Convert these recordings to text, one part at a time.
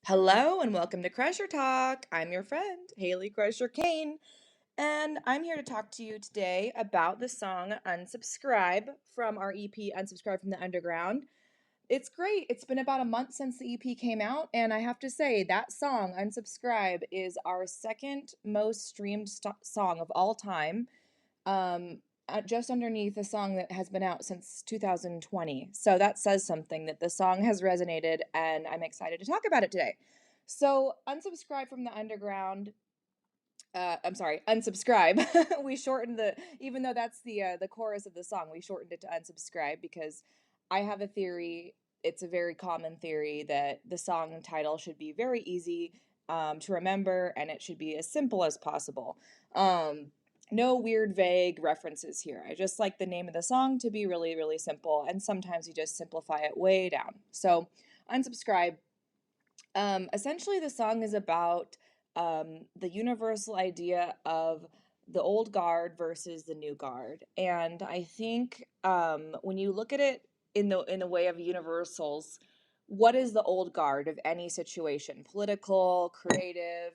Hello and welcome to Crusher Talk. I'm your friend, Haley Crusher Kane, and I'm here to talk to you today about the song Unsubscribe from our EP Unsubscribe from the Underground. It's great. It's been about a month since the EP came out, and I have to say that song Unsubscribe is our second most streamed song of all time. Um, just underneath a song that has been out since 2020. So that says something that the song has resonated, and I'm excited to talk about it today. So, Unsubscribe from the Underground. I'm sorry, Unsubscribe. We shortened even though that's the chorus of the song, we shortened it to Unsubscribe because I have a theory. It's a very common theory that the song title should be very easy to remember, and it should be as simple as possible. Um, no weird, vague references here. I just like the name of the song to be really, really simple, and sometimes you just simplify it way down. So, Unsubscribe. Essentially, the song is about the universal idea of the old guard versus the new guard, and I think when you look at it in the way of universals, what is the old guard of any situation? Political, creative,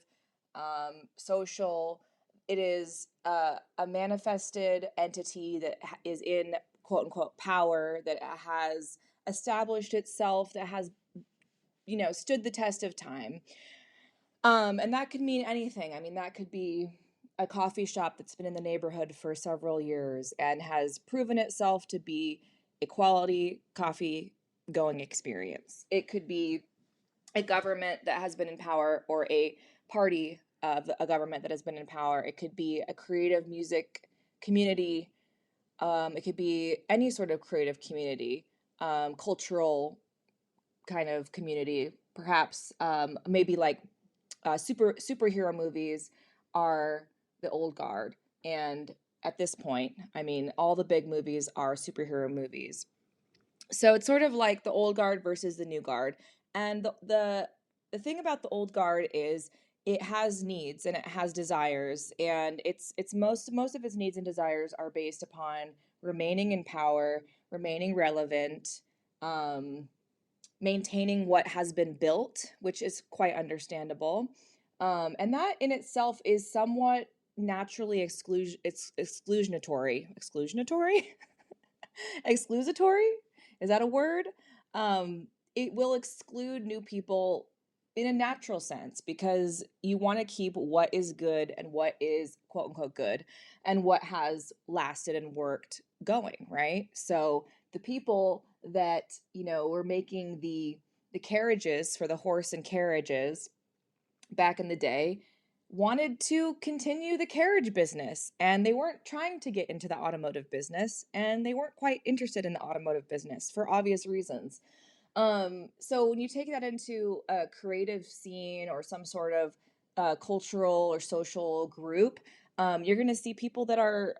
social. It is a manifested entity that is in quote unquote power, that has established itself, that has stood the test of time. And that could mean anything. I mean, that could be a coffee shop that's been in the neighborhood for several years and has proven itself to be a quality coffee going experience. It could be a government that has been in power, or a party of a government that has been in power. It could be a creative music community. It could be any sort of creative community, cultural kind of community, perhaps. Maybe like superhero movies are the old guard, and at this point, I mean, all the big movies are superhero movies. So it's sort of like the old guard versus the new guard, and the thing about the old guard is it has needs and it has desires, and it's most of its needs and desires are based upon remaining in power, remaining relevant, um, maintaining what has been built, which is quite understandable. And that in itself is somewhat naturally exclusionatory. Exclusionatory? Exclusatory? Is that a word? It will exclude new people in a natural sense because you want to keep what is good and what is quote unquote good and what has lasted and worked going, right? So the people that, were making the carriages for the horse and carriages back in the day wanted to continue the carriage business, and they weren't trying to get into the automotive business, and they weren't quite interested in the automotive business for obvious reasons. So when you take that into a creative scene or some sort of cultural or social group, you're going to see people that are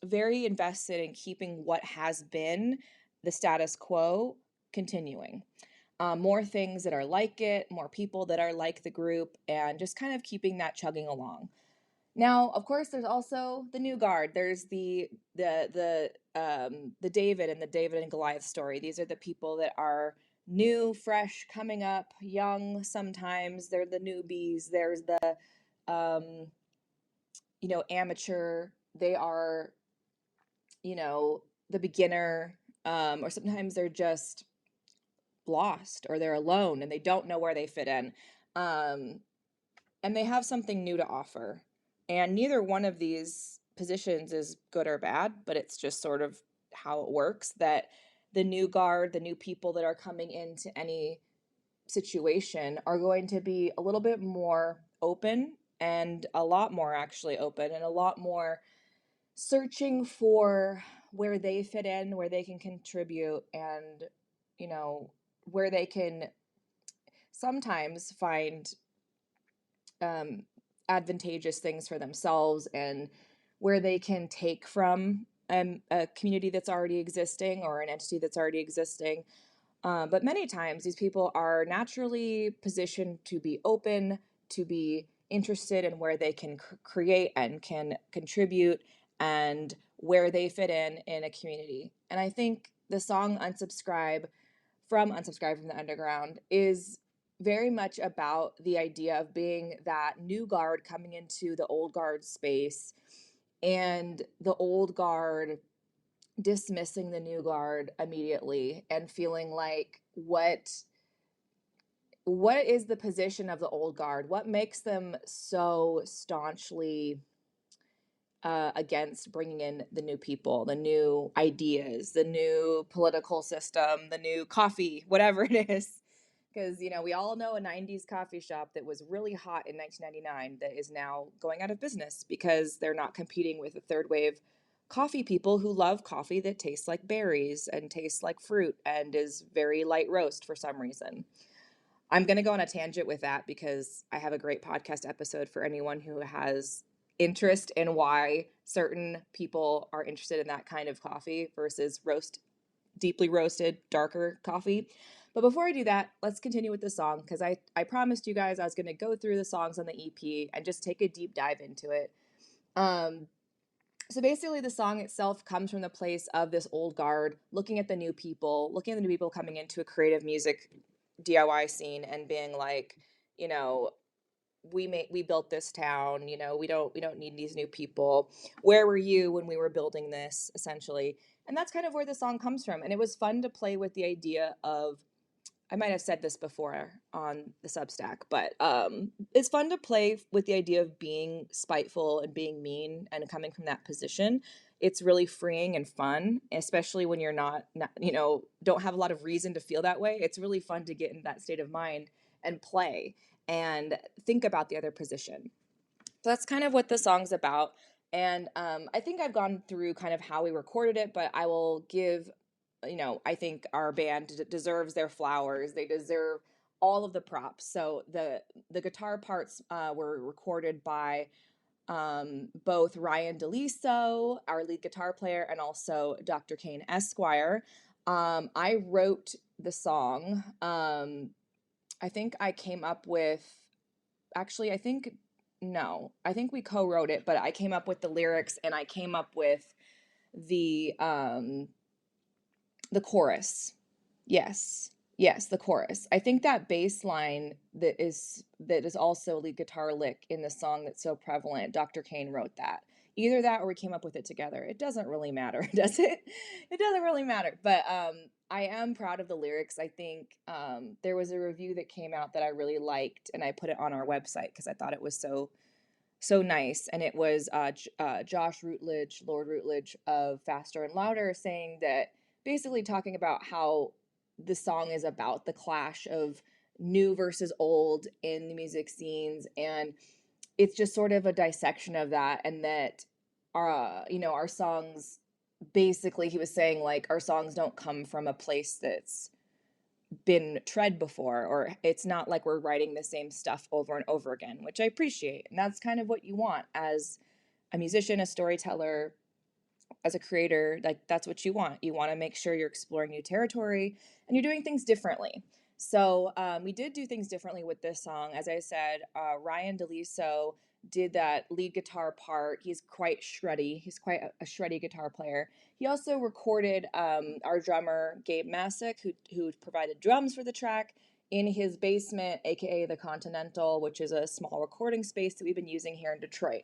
very invested in keeping what has been the status quo continuing. More things that are like it, more people that are like the group, and just kind of keeping that chugging along. Now, of course, there's also the new guard. There's the David and the David and Goliath story. These are the people that are new, fresh, coming up, young. Sometimes they're the newbies. There's the um, amateur. They are the beginner, or sometimes they're just lost or they're alone and they don't know where they fit in. Um, and they have something new to offer. And neither one of these positions is good or bad, but it's just sort of how it works that the new guard, the new people that are coming into any situation are going to be a little bit more open, and a lot more actually open, and a lot more searching for where they fit in, where they can contribute, and, where they can sometimes find um, advantageous things for themselves, and where they can take from a community that's already existing or an entity that's already existing. But many times these people are naturally positioned to be open, to be interested in where they can create and can contribute, and where they fit in a community. And I think the song Unsubscribe from the Underground is very much about the idea of being that new guard coming into the old guard space, and the old guard dismissing the new guard immediately and feeling like what is the position of the old guard? What makes them so staunchly against bringing in the new people, the new ideas, the new political system, the new coffee, whatever it is? Because, we all know a 90s coffee shop that was really hot in 1999 that is now going out of business because they're not competing with the third wave coffee people who love coffee that tastes like berries and tastes like fruit and is very light roast for some reason. I'm going to go on a tangent with that because I have a great podcast episode for anyone who has interest in why certain people are interested in that kind of coffee versus deeply roasted, darker coffee. But before I do that, let's continue with the song because I promised you guys I was going to go through the songs on the EP and just take a deep dive into it. So basically, the song itself comes from the place of this old guard looking at the new people, coming into a creative music DIY scene and being like, you know, we built this town, we don't need these new people. Where were you when we were building this, essentially? And that's kind of where the song comes from. And it was fun to play with the idea of, I might have said this before on the Substack, but it's fun to play with the idea of being spiteful and being mean and coming from that position. It's really freeing and fun, especially when you're not don't have a lot of reason to feel that way. It's really fun to get in that state of mind and play and think about the other position. So that's kind of what the song's about. And I think I've gone through kind of how we recorded it, but I will give, I think our band deserves their flowers. They deserve all of the props. So the guitar parts were recorded by both Ryan DeLiso, our lead guitar player, and also Dr. Kane Esquire. I wrote the song. I think I came up with, actually, I think we co-wrote it, but I came up with the lyrics and I came up with the chorus. Yes, the chorus. I think that bass line that is also lead guitar lick in the song that's so prevalent, Dr. Kane wrote that. Either that or we came up with it together. It doesn't really matter, does it? It doesn't really matter. But I am proud of the lyrics. I think there was a review that came out that I really liked, and I put it on our website because I thought it was so nice. And it was Josh Routledge, Lord Routledge of Faster and Louder, saying that, basically talking about how the song is about the clash of new versus old in the music scenes, and it's just sort of a dissection of that. And that our songs, basically he was saying, like, our songs don't come from a place that's been tread before, or it's not like we're writing the same stuff over and over again, which I appreciate. And that's kind of what you want as a musician, a storyteller, as a creator. Like, that's what you want. You want to make sure you're exploring new territory and you're doing things differently. So we did do things differently with this song. As I said, Ryan DeLiso did that lead guitar part. He's quite shreddy. He's quite a shreddy guitar player. He also recorded our drummer, Gabe Masick, who provided drums for the track, in his basement, aka the Continental, which is a small recording space that we've been using here in Detroit.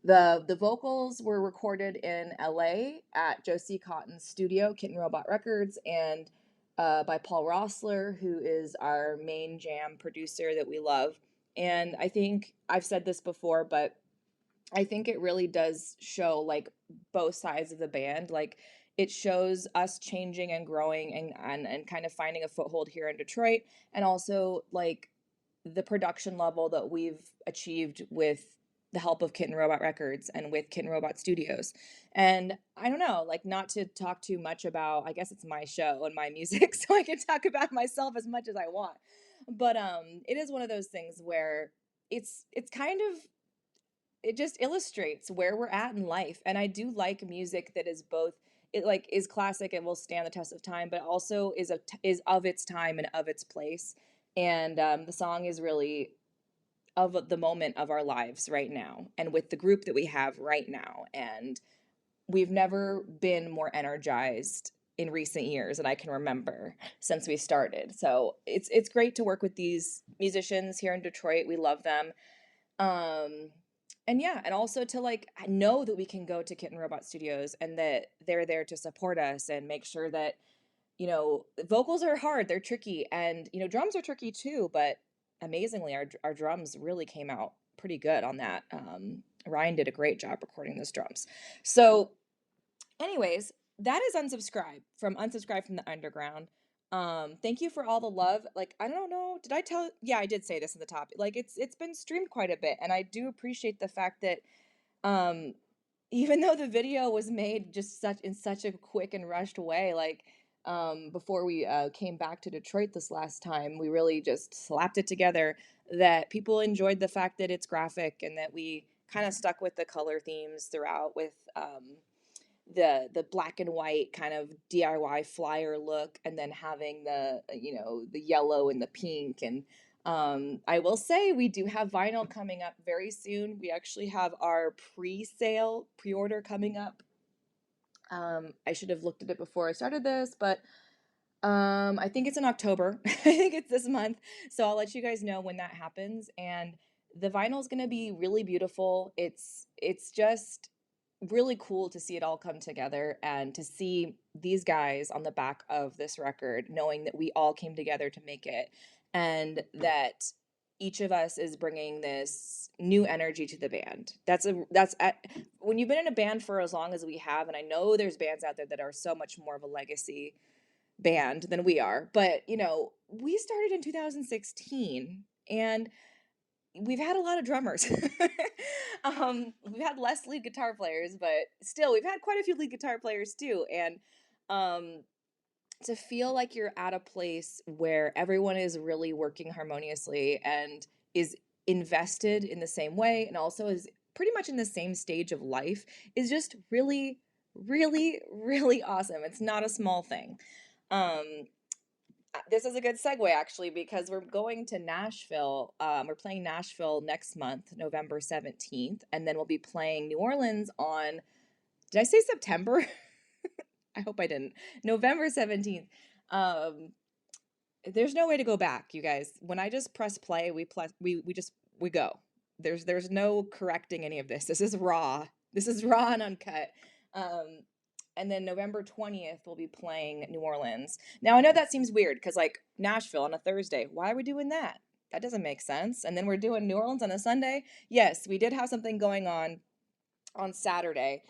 The vocals were recorded in LA at Joe C. Cotton's studio, Kitten Robot Records, and by Paul Rossler, who is our main jam producer that we love. And I think I've said this before, but I think it really does show, like, both sides of the band. Like, it shows us changing and growing and kind of finding a foothold here in Detroit, and also, like, the production level that we've achieved with the help of Kitten Robot Records and with Kitten Robot Studios. And I don't know, like, not to talk too much about, I guess it's my show and my music, so I can talk about myself as much as I want. But it is one of those things where it's kind of, it just illustrates where we're at in life. And I do like music that is both, it like is classic and will stand the test of time, but also is of its time and of its place. And the song is really of the moment of our lives right now, and with the group that we have right now. And we've never been more energized in recent years that I can remember since we started. So it's great to work with these musicians here in Detroit. We love them. Um, and yeah, and also to like know that we can go to Kitten Robot Studios and that they're there to support us and make sure that, vocals are hard, they're tricky, and drums are tricky too, but amazingly our drums really came out pretty good on that. Ryan did a great job recording those drums. So anyways, that is Unsubscribe from the Underground. Thank you for all the love. Like, I don't know, did I tell yeah, I did say this in the top. Like it's been streamed quite a bit, and I do appreciate the fact that um even though the video was made just such a quick and rushed way, like before we came back to Detroit this last time, we really just slapped it together, that people enjoyed the fact that it's graphic and that we kind of stuck with the color themes throughout with the black and white kind of DIY flyer look, and then having the yellow and the pink. And I will say we do have vinyl coming up very soon. We actually have our pre-order coming up. I should have looked at it before I started this, but I think it's in October. I think it's this month. So I'll let you guys know when that happens. And the vinyl is going to be really beautiful. It's just really cool to see it all come together and to see these guys on the back of this record, knowing that we all came together to make it, and that each of us is bringing this new energy to the band. When you've been in a band for as long as we have, and I know there's bands out there that are so much more of a legacy band than we are, but we started in 2016, and we've had a lot of drummers. We've had less lead guitar players, but still, we've had quite a few lead guitar players too. And to feel like you're at a place where everyone is really working harmoniously and is invested in the same way, and also is pretty much in the same stage of life, is just really, really, really awesome. It's not a small thing. This is a good segue, actually, because we're going to Nashville. We're playing Nashville next month, November 17th, and then we'll be playing New Orleans on, did I say September? I hope I didn't. November 17th. There's no way to go back, you guys. When I just press play, we go. There's no correcting any of this. This is raw. This is raw and uncut. And then November 20th, we'll be playing New Orleans. Now, I know that seems weird because, like, Nashville on a Thursday, why are we doing that? That doesn't make sense. And then we're doing New Orleans on a Sunday. Yes, we did have something going on Saturday.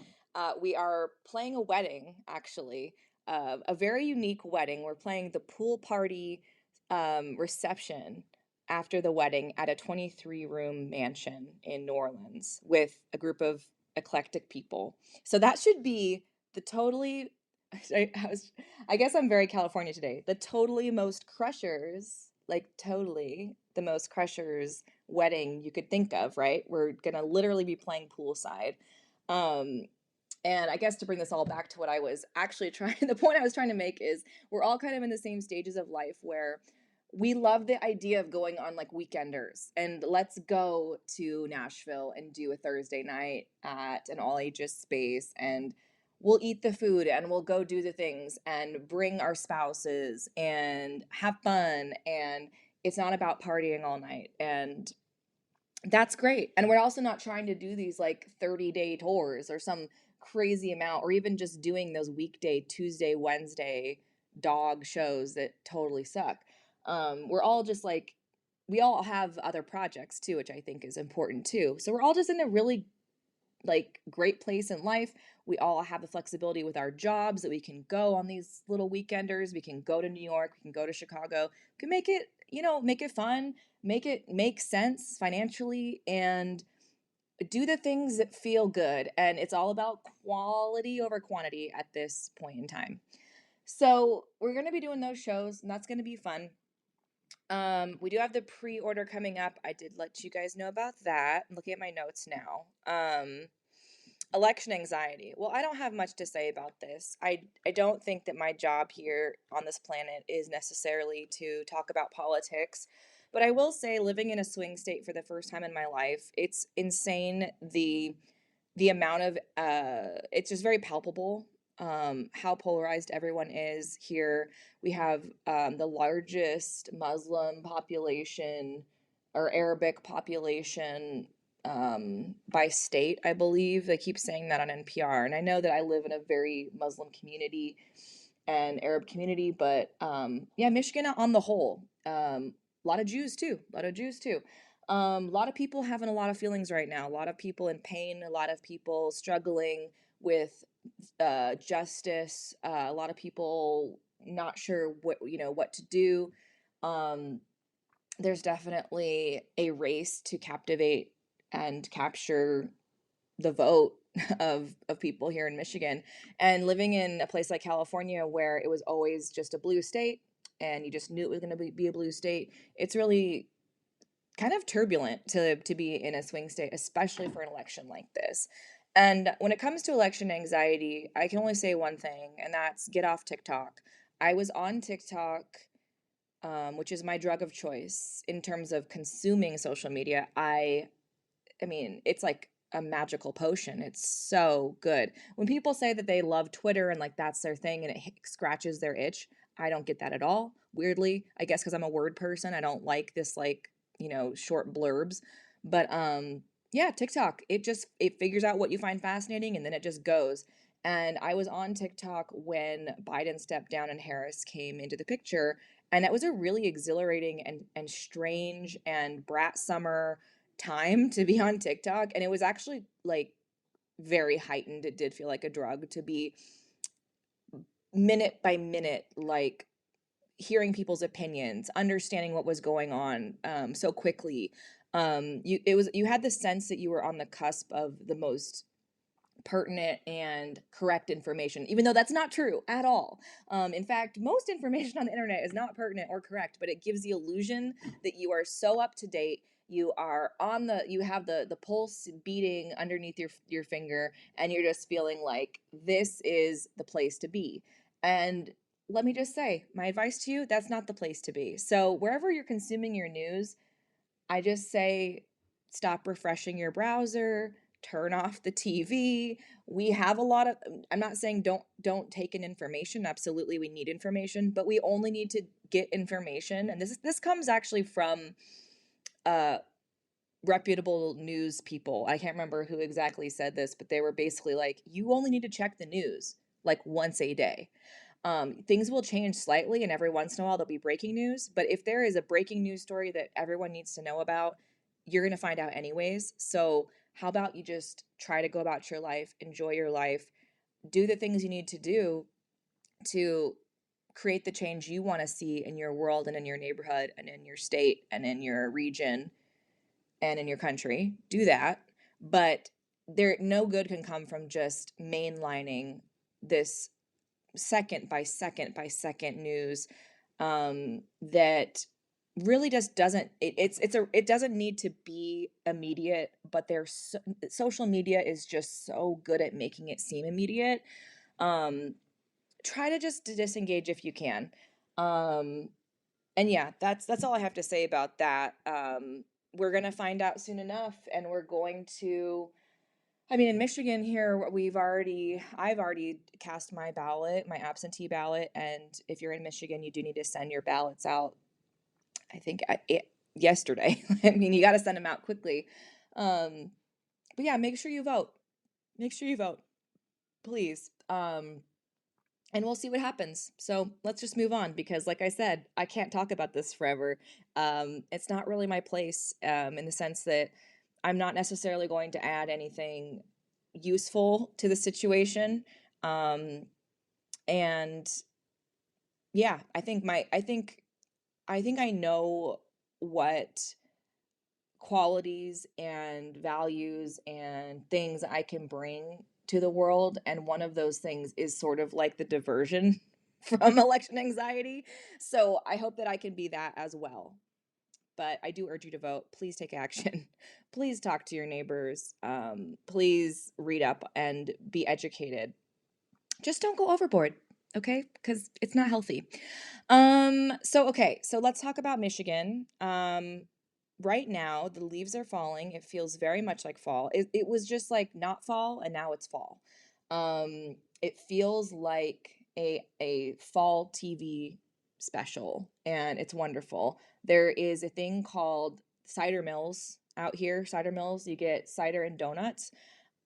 We are playing a wedding, actually, a very unique wedding. We're playing the pool party reception after the wedding at a 23-room mansion in New Orleans with a group of eclectic people. So that should be the totally, I guess I'm very California today. The totally most Crushers, like totally the most Crushers wedding you could think of, right? We're gonna literally be playing poolside. And I guess to bring this all back to what I was actually the point I was trying to make is we're all kind of in the same stages of life where we love the idea of going on like weekenders, and let's go to Nashville and do a Thursday night at an all ages space, and we'll eat the food and we'll go do the things and bring our spouses and have fun, and it's not about partying all night. And that's great. And we're also not trying to do these like 30-day tours or some crazy amount, or even just doing those weekday Tuesday, Wednesday dog shows that totally suck. We're all just like, we all have other projects too, which I think is important too. So we're all just in a really like great place in life. We all have the flexibility with our jobs that we can go on these little weekenders. We can go to New York, we can go to Chicago. We can make it, make it fun, make it make sense financially, and do the things that feel good. And it's all about quality over quantity at this point in time. So we're going to be doing those shows, and that's going to be fun. We do have the pre-order coming up. I did let you guys know about that. I'm looking at my notes now. Election anxiety. Well, I don't have much to say about this. I don't think that my job here on this planet is necessarily to talk about politics, but I will say, living in a swing state for the first time in my life, it's insane the amount of it's just very palpable how polarized everyone is here. We have the largest Muslim population or Arabic population by state, I believe. They keep saying that on NPR. And I know that I live in a very Muslim community and Arab community, but yeah, Michigan on the whole, a lot of Jews too, a lot of Jews too. A lot of people having a lot of feelings right now, a lot of people in pain, a lot of people struggling with justice, a lot of people not sure what to do. Um, there's definitely a race to captivate and capture the vote of people here in Michigan. And living in a place like California where it was always just a blue state and you just knew it was going to be a blue state, it's really kind of turbulent to be in a swing state, especially for an election like this. And when it comes to election anxiety, I can only say one thing, and that's get off TikTok. I was on TikTok, which is my drug of choice in terms of consuming social media. I mean, it's like a magical potion. It's so good. When people say that they love Twitter and like that's their thing and it scratches their itch, I don't get that at all. Weirdly, I guess because I'm a word person, I don't like this like, short blurbs. But yeah, TikTok, it figures out what you find fascinating and then it just goes. And I was on TikTok when Biden stepped down and Harris came into the picture, and that was a really exhilarating and strange and brat summer time to be on TikTok, and it was actually like very heightened. It did feel like a drug to be minute by minute, like hearing people's opinions, understanding what was going on so quickly. You had the sense that you were on the cusp of the most pertinent and correct information, even though that's not true at all. In fact, most information on the internet is not pertinent or correct, but it gives the illusion that you are so up to date. You have the pulse beating underneath your finger, and you're just feeling like this is the place to be. And let me just say, my advice to you, that's not the place to be. So wherever you're consuming your news, I just say stop refreshing your browser, turn off the TV. We have a lot of I'm not saying don't take in information. Absolutely we need information, but we only need to get information. And this comes actually from uh reputable news people. I can't remember who exactly said this, but they were basically like you only need to check the news like once a day. Things will change slightly, and every once in a while there'll be breaking news. But if there is a breaking news story that everyone needs to know about, you're going to find out anyways. So, how about you just try to go about your life, enjoy your life, do the things you need to do to create the change you want to see in your world and in your neighborhood and in your state and in your region and in your country. Do that. But no good can come from just mainlining this second by second by second news that really just doesn't it doesn't need to be immediate, but social media is just so good at making it seem immediate. um Try to just disengage if you can. And yeah, that's all I have to say about that. We're gonna find out soon enough, and we're going to I mean, in Michigan here, I've already cast my ballot, my absentee ballot, and if you're in Michigan, you do need to send your ballots out. I think yesterday. I mean, you got to send them out quickly. Um, but yeah, make sure you vote. Make sure you vote, please. And we'll see what happens. So let's just move on because, like I said, I can't talk about this forever. It's not really my place in the sense that I'm not necessarily going to add anything useful to the situation. Um, and yeah, I think I know what qualities and values and things I can bring to the world. And one of those things is sort of like the diversion from election anxiety. So I hope that I can be that as well. But I do urge you to vote. Please take action. Please talk to your neighbors. Please read up and be educated. Just don't go overboard, okay? Because it's not healthy. So let's talk about Michigan. Right now the leaves are falling. It feels very much like fall. It was just like not fall, and now it's fall. It feels like a fall TV special, and it's wonderful. There is a thing called cider mills out here. Cider mills, you get cider and donuts.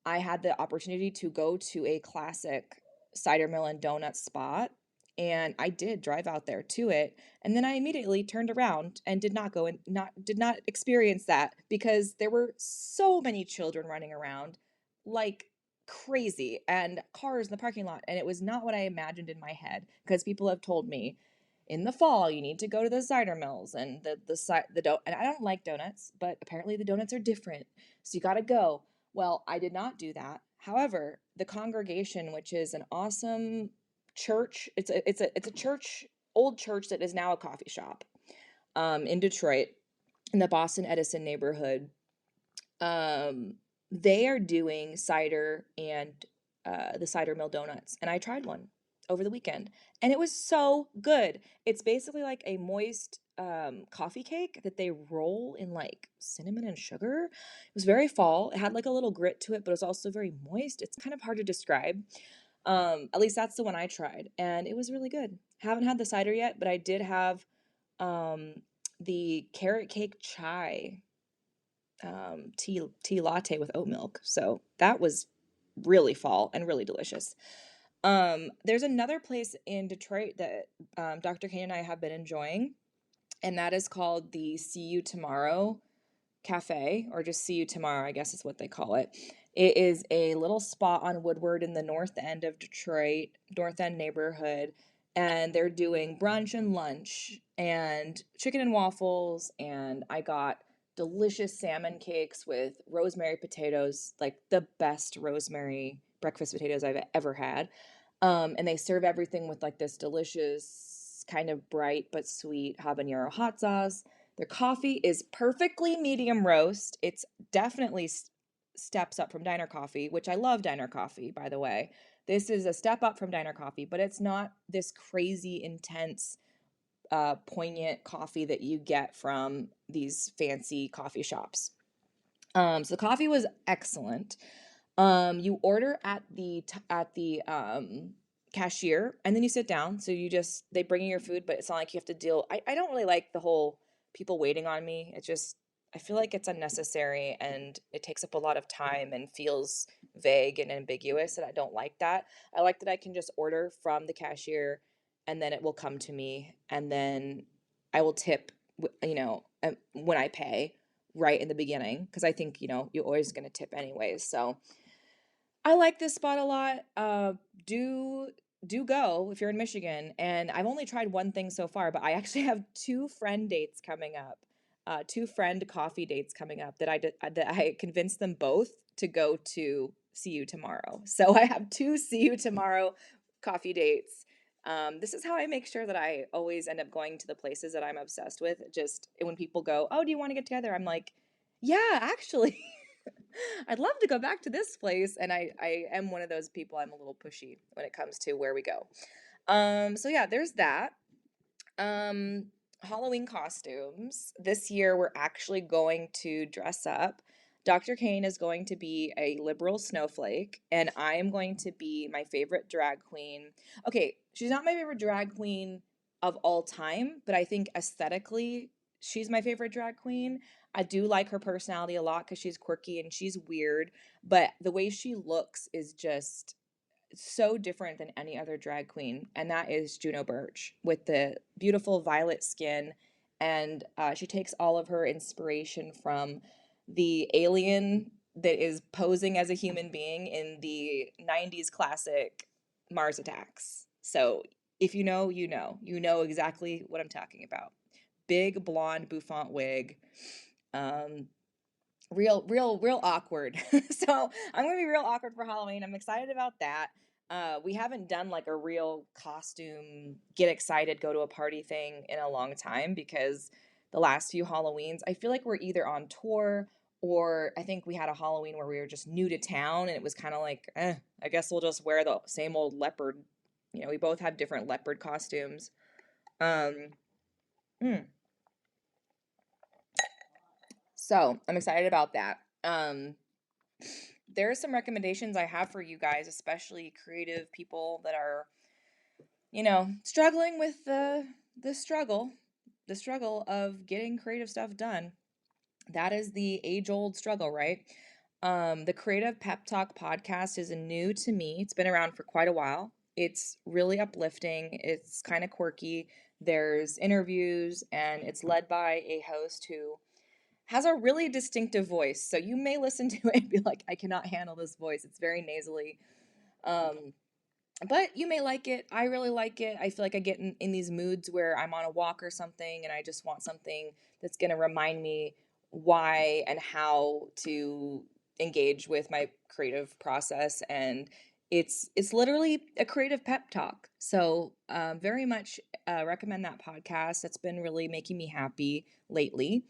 I had the opportunity to go to a classic cider mill and donut spot, and I did drive out there to it, and then I immediately turned around and did not go and not did not experience that because there were so many children running around like crazy and cars in the parking lot, and it was not what I imagined in my head because people have told me in the fall you need to go to the cider mills and and I don't like donuts, but apparently the donuts are different. So you got to go. Well, I did not do that. However, the congregation, which is an awesome church, it's a church, old church that is now a coffee shop, in Detroit, in the Boston Edison neighborhood. Um, they are doing cider and the cider mill donuts, and I tried one over the weekend, and it was so good. It's basically like a moist coffee cake that they roll in like cinnamon and sugar. It was very fall. It had like a little grit to it, but it was also very moist. It's kind of hard to describe. At least that's the one I tried, and it was really good. Haven't had the cider yet, but I did have um, the carrot cake chai tea latte with oat milk. So that was really fall and really delicious. There's another place in Detroit that Dr. Kane and I have been enjoying, and that is called the See You Tomorrow Cafe, or just See You Tomorrow, I guess is what they call it. It is a little spot on Woodward in the north end of Detroit, North End neighborhood, and they're doing brunch and lunch and chicken and waffles, and I got delicious salmon cakes with rosemary potatoes, like the best rosemary breakfast potatoes I've ever had. And they serve everything with like this delicious, kind of bright but sweet habanero hot sauce. Their coffee is perfectly medium roast. It's definitely steps up from diner coffee, which I love diner coffee, by the way. This is a step up from diner coffee, but it's not this crazy, intense, poignant coffee that you get from these fancy coffee shops. So the coffee was excellent. You order at the cashier, and then you sit down. So they bring you your food, but it's not like you have to deal. I don't really like the whole people waiting on me. I feel like it's unnecessary and it takes up a lot of time and feels vague and ambiguous, and I don't like that. I like that I can just order from the cashier and then it will come to me, and then I will tip, when I pay right in the beginning, because I think, you're always going to tip anyways. So I like this spot a lot. Do go if you're in Michigan. And I've only tried one thing so far, but I actually have two friend dates coming up. Two friend coffee dates coming up that I convinced them both to go to See You Tomorrow. So I have two See You Tomorrow coffee dates. This is how I make sure that I always end up going to the places that I'm obsessed with. Just when people go, "Oh, do you want to get together?" I'm like, "Yeah, actually." I'd love to go back to this place. And I am one of those people. I'm a little pushy when it comes to where we go. So yeah, there's that. Um, Halloween costumes. This year we're actually going to dress up. Dr. Kane is going to be a liberal snowflake, and I am going to be my favorite drag queen. Okay, she's not my favorite drag queen of all time, but I think aesthetically, she's my favorite drag queen. I do like her personality a lot because she's quirky and she's weird, but the way she looks is just so different than any other drag queen, and that is Juno Birch with the beautiful violet skin. And she takes all of her inspiration from the alien that is posing as a human being in the 90s classic Mars Attacks. So if you know, you know exactly what I'm talking about. Big blonde bouffant wig. Um, real awkward. So I'm gonna be real awkward for Halloween. I'm excited about that. We haven't done like a real costume, get excited, go to a party thing in a long time because the last few Halloweens, I feel like we're either on tour, or I think we had a Halloween where we were just new to town and it was kind of like, I guess we'll just wear the same old leopard. We both have different leopard costumes. Um, mm. So I'm excited about that. there are some recommendations I have for you guys, especially creative people that are, struggling with the struggle, the struggle of getting creative stuff done. That is the age-old struggle, right? The Creative Pep Talk podcast is new to me. It's been around for quite a while. It's really uplifting. It's kind of quirky. There's interviews, and it's led by a host who has a really distinctive voice. So you may listen to it and be like, I cannot handle this voice. It's very nasally. Um, but you may like it. I really like it. I feel like I get in these moods where I'm on a walk or something and I just want something that's going to remind me why and how to engage with my creative process. And it's literally a creative pep talk. So very much recommend that podcast. That's been really making me happy lately.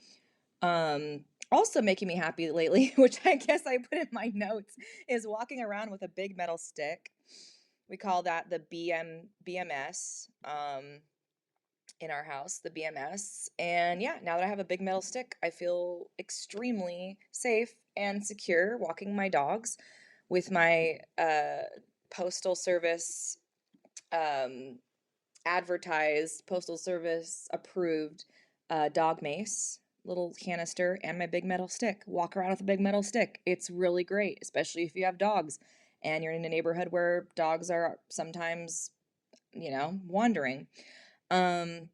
Also making me happy lately, which I guess I put in my notes, is walking around with a big metal stick. We call that the BMS in our house, the BMS. And yeah, now that I have a big metal stick, I feel extremely safe and secure walking my dogs with my postal service um, advertised, postal service approved dog mace, little canister, and my big metal stick. Walk around with a big metal stick. It's really great, especially if you have dogs and you're in a neighborhood where dogs are sometimes, wandering. Um,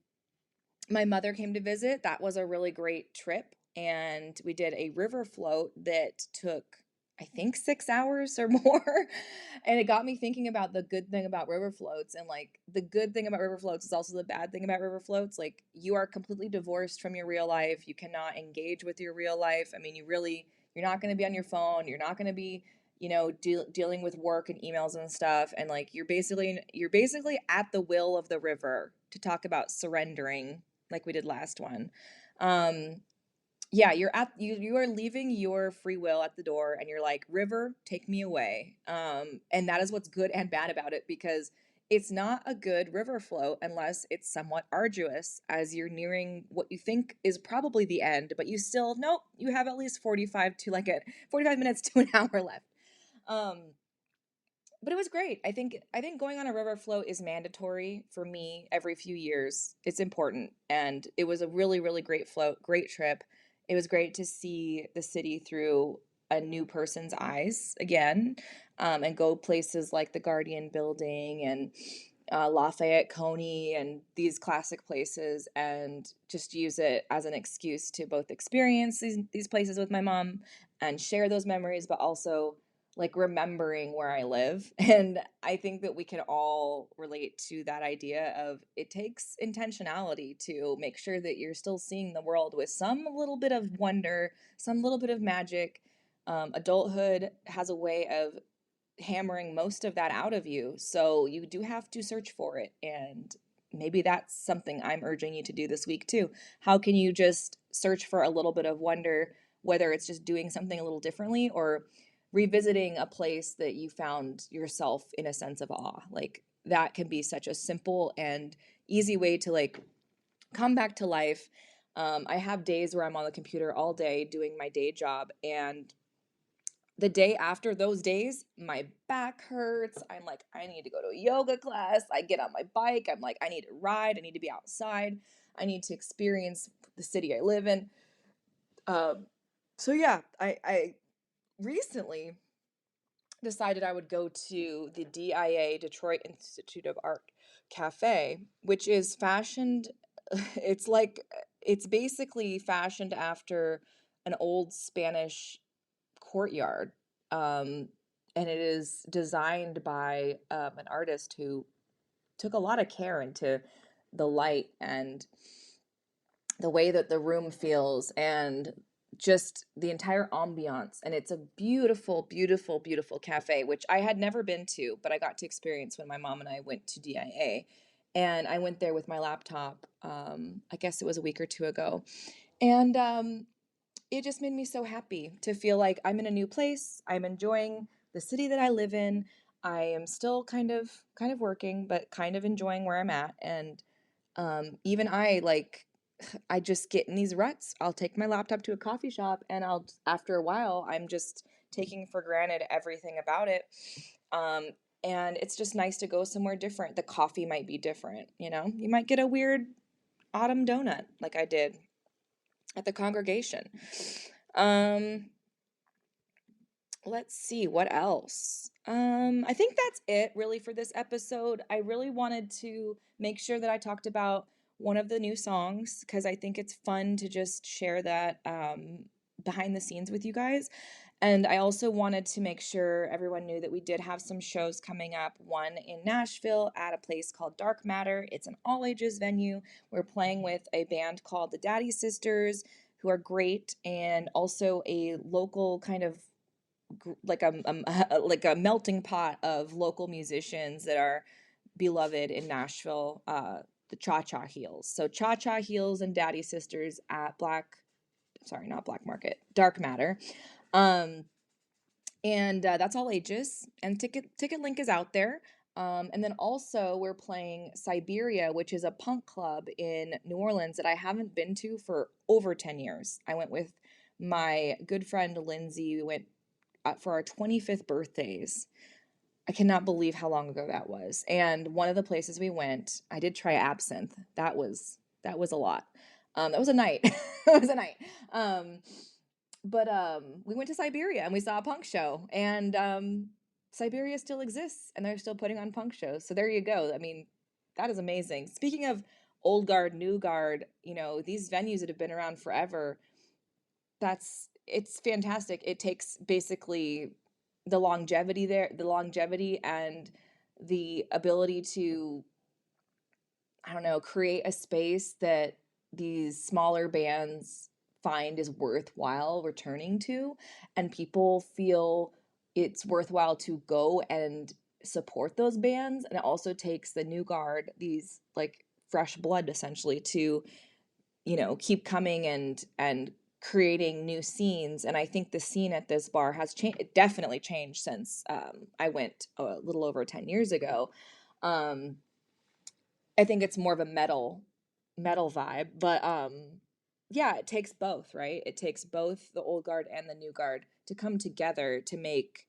my mother came to visit. That was a really great trip. And we did a river float that took, I think, 6 hours or more. And it got me thinking about the good thing about river floats. And like the good thing about river floats is also the bad thing about river floats. Like you are completely divorced from your real life. You cannot engage with your real life. I mean, you're not going to be on your phone. You're not going to be dealing with work and emails and stuff, and like you're basically at the will of the river, to talk about surrendering like we did last one. um yeah, you are leaving your free will at the door, and you're like, river, take me away. And that is what's good and bad about it, because it's not a good river float unless it's somewhat arduous, as you're nearing what you think is probably the end, but you still, nope, you have at least 45 minutes to an hour left. um but it was great. I think going on a river float is mandatory for me every few years. It's important, and it was a really, really great float, great trip. It was great to see the city through a new person's eyes again, and go places like the Guardian Building and Lafayette Coney and these classic places, and just use it as an excuse to both experience these places with my mom and share those memories, but also like remembering where I live. And I think that we can all relate to that idea of it takes intentionality to make sure that you're still seeing the world with some little bit of wonder, some little bit of magic. Adulthood has a way of hammering most of that out of you. So you do have to search for it. And maybe that's something I'm urging you to do this week too. How can you just search for a little bit of wonder, whether it's just doing something a little differently or revisiting a place that you found yourself in a sense of awe? Like that can be such a simple and easy way to like come back to life. I have days where I'm on the computer all day doing my day job, and the day after those days, my back hurts. I'm like, I need to go to a yoga class. I get on my bike. I'm like, I need to ride. I need to be outside. I need to experience the city I live in. Um, so yeah, I recently decided I would go to the DIA, Detroit Institute of Art Cafe, which is fashioned. It's like, it's basically fashioned after an old Spanish courtyard. Um, and it is designed by an artist who took a lot of care into the light and the way that the room feels and just the entire ambiance. And it's a beautiful, beautiful, beautiful cafe, which I had never been to, but I got to experience when my mom and I went to DIA. And I went there with my laptop, I guess it was a week or two ago. And it just made me so happy to feel like I'm in a new place. I'm enjoying the city that I live in. I am still kind of working, but kind of enjoying where I'm at. And even I just get in these ruts. I'll take my laptop to a coffee shop, and after a while, I'm just taking for granted everything about it. And it's just nice to go somewhere different. The coffee might be different, you know? You might get a weird autumn donut like I did at the congregation. Let's see what else. I think that's it really for this episode. I really wanted to make sure that I talked about one of the new songs because I think it's fun to just share that behind the scenes with you guys. And I also wanted to make sure everyone knew that we did have some shows coming up. One in Nashville at a place called Dark Matter. It's an all ages venue. We're playing with a band called the Daddy Sisters, who are great, and also a local kind of like like a melting pot of local musicians that are beloved in Nashville. The Cha Cha Heels. So Cha Cha Heels and Daddy Sisters at not Black Market, Dark Matter. And that's all ages, and ticket link is out there. And then also we're playing Siberia, which is a punk club in New Orleans that I haven't been to for over 10 years. I went with my good friend Lindsay. We went for our 25th birthdays. I cannot believe how long ago that was. And one of the places we went, I did try absinthe. That was a lot. That was a night. It was a night. But we went to Siberia and we saw a punk show, and Siberia still exists and they're still putting on punk shows. So there you go. I mean, that is amazing. Speaking of old guard, new guard, you know, these venues that have been around forever, it's fantastic. It takes basically the longevity and the ability to, I don't know, create a space that these smaller bands find is worthwhile returning to, and people feel it's worthwhile to go and support those bands. And it also takes the new guard, these like fresh blood essentially, to, you know, keep coming and creating new scenes. And I think the scene at this bar has changed. It definitely changed since I went a little over 10 years ago. I think it's more of a metal vibe, but yeah, it takes both, right? It takes both the old guard and the new guard to come together to make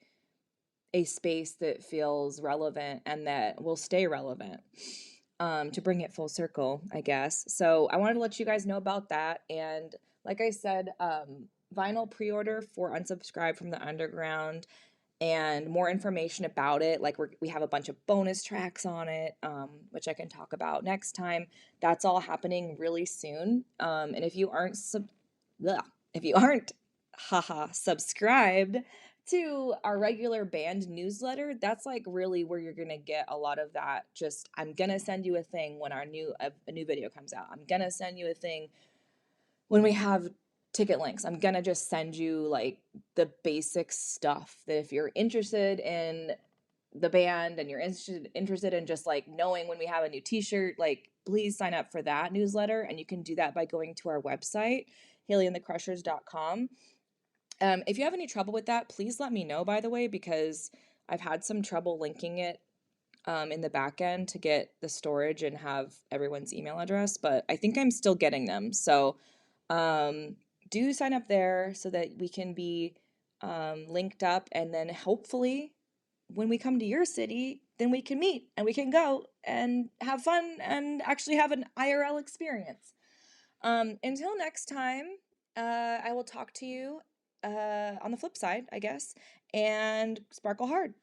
a space that feels relevant and that will stay relevant, to bring it full circle, I guess. So I wanted to let you guys know about that. And like I said, vinyl pre-order for Unsubscribe from the Underground, and more information about it. Like we have a bunch of bonus tracks on it, which I can talk about next time. That's all happening really soon. And if you aren't subscribed to our regular band newsletter, that's like really where you're gonna get a lot of that. Just, I'm gonna send you a thing when a new video comes out. I'm gonna send you a thing when we have ticket links. I'm gonna just send you like the basic stuff that if you're interested in the band and you're interested in just like knowing when we have a new t-shirt, like please sign up for that newsletter. And you can do that by going to our website, HaleyandTheCrushers.com. If you have any trouble with that, please let me know, by the way, because I've had some trouble linking it in the back end to get the storage and have everyone's email address, but I think I'm still getting them. So do sign up there so that we can be linked up, and then hopefully when we come to your city, then we can meet and we can go and have fun and actually have an IRL experience. Until next time, I will talk to you on the flip side, I guess, and sparkle hard.